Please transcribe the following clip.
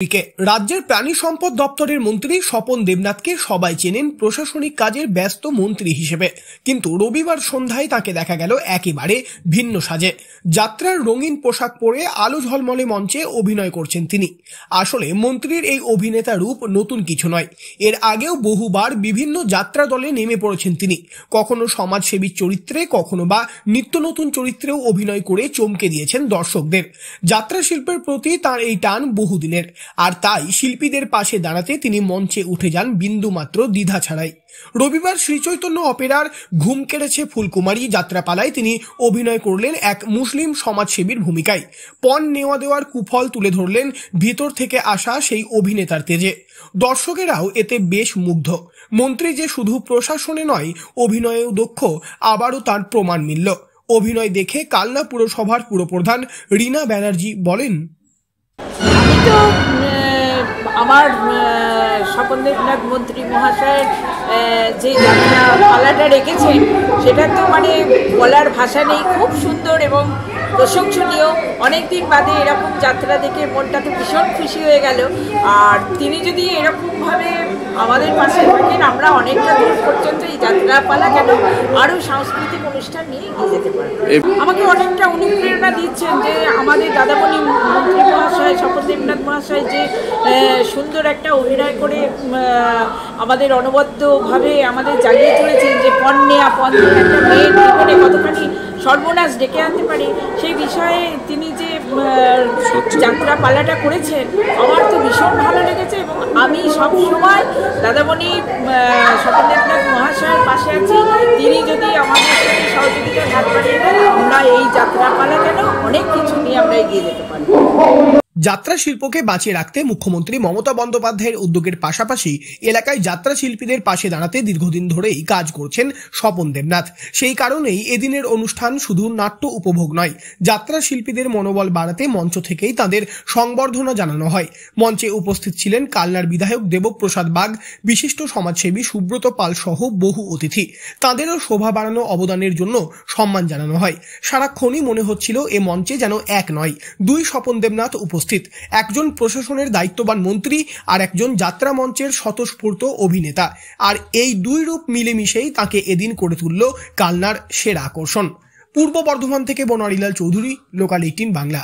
রাজ্যের প্রাণী সম্পদ দপ্তরের মন্ত্রী স্বপন দেবনাথকে সবাই চেনেন প্রশাসনিক কাজের ব্যস্ত মন্ত্রী হিসেবে, কিন্তু রবিবার সন্ধ্যায় তাকে দেখা গেল একেবারে ভিন্ন সাজে। যাত্রার রঙিন পোশাক পরে আলো ঝলমলে মঞ্চে অভিনয় করছেন তিনি। আসলে মন্ত্রীর এই অভিনেতা রূপ নতুন কিছু নয়, এর আগেও বহুবার বিভিন্ন যাত্রা দলে নেমে পড়েছেন তিনি। কখনো সমাজসেবী চরিত্রে, কখনো বা নিত্য নতুন চরিত্রেও অভিনয় করে চমকে দিয়েছেন দর্শকদের। যাত্রা শিল্পের প্রতি তার এই টান বহুদিনের, আর তাই শিল্পীদের পাশে দাঁড়াতে তিনি মঞ্চে উঠে যান বিন্দুমাত্র দ্বিধা ছাড়াই। রবিবার শ্রীচৈতন্য অপেরার ঘুম কেড়েছে ফুলকুমারী যাত্রাপালায় তিনি অভিনয় করলেন এক মুসলিম সমাজসেবীর ভূমিকায়। পণ নেওয়া দেওয়ার কুফল তুলে ধরলেন ভিতর থেকে আসা সেই অভিনেতার তেজে। দর্শকেরাও এতে বেশ মুগ্ধ। মন্ত্রী যে শুধু প্রশাসনে নয়, অভিনয়েও দক্ষ, আবারও তার প্রমাণ মিলল। অভিনয় দেখে কালনা পুরসভার পুরপ্রধান রীনা ব্যানার্জি বলেন, আমি তো আমার স্বপন দেবনাথ মন্ত্রী মহাশয়ের যে যাত্রা পালাটা রেখেছেন সেটা তো বলার ভাষা নেই, খুব সুন্দর এবং প্রশংসনীয়। অনেকদিন বাদে এরকম যাত্রা দেখে মনটা তো ভীষণ খুশি হয়ে গেল। আর তিনি যদি এরকমভাবে আমাদের পাশে থাকেন, আমরা অনেকটা দূর পর্যন্ত এই যাত্রা পালা কেন আরও সাংস্কৃতিক অনুষ্ঠান নিয়ে এগিয়ে যেতে পারব। আমাকে অনেকটা অনুপ্রেরণা দিচ্ছেন যে আমাদের দাদামণি মন্ত্রী মহাশয় স্বপন দেবনাথ মহাশয় যে সুন্দর একটা অভিনয় করে আমাদের অনবদ্যভাবে আমাদের জাগিয়ে তুলেছেন যে পণ একটা মেয়ের জীবনে কতখানি সর্বনাশ ডেকে আনতে পারে, সেই বিষয়ে তিনি যে যাত্রা পালাটা করেছেন আমার তো ভীষণ ভালো লেগেছে। এবং আমি সবসময় দাদামণি স্বপন দেবনাথ মহাশয়ের পাশে আছি। তিনি যদি আমাদের সাথে সহযোগিতার হাত বাড়িয়ে দেন, আমরা এই যাত্রা পালা কেন অনেক কিছু নিয়ে আমরা এগিয়ে যেতে পারি। যাত্রা শিল্পকে বাঁচিয়ে রাখতে মুখ্যমন্ত্রী মমতা বন্দ্যোপাধ্যায়ের উদ্যোগের পাশাপাশি এলাকায় যাত্রা শিল্পীদের পাশে দাঁড়াতে দীর্ঘদিন ধরেই কাজ করছেন স্বপন দেবনাথ। সেই কারণেই এদিনের অনুষ্ঠান শুধু নাট্য উপভোগ নয়, যাত্রা শিল্পীদের মনোবল বাড়াতে মঞ্চ থেকেই তাদের সংবর্ধনা জানানো হয়। মঞ্চে উপস্থিত ছিলেন কালনার বিধায়ক দেবপ্রসাদ বাগ, বিশিষ্ট সমাজসেবী সুব্রত পাল সহ বহু অতিথি। তাঁদেরও শোভা বাড়ানো অবদানের জন্য সম্মান জানানো হয়। সারাক্ষণই মনে হচ্ছিল এ মঞ্চে যেন এক নয়, দুই স্বপন দেবনাথ উপস্থিত, একজন প্রশাসনের দায়িত্ববান মন্ত্রী আর একজন যাত্রা মঞ্চের স্বতঃস্ফূর্ত অভিনেতা। আর এই দুই রূপ মিলেমিশেই তাকে এদিন করে তুলল কালনার সেরা আকর্ষণ। পূর্ব বর্ধমান থেকে বনোয়ারিলাল চৌধুরী, লোকাল 18 বাংলা।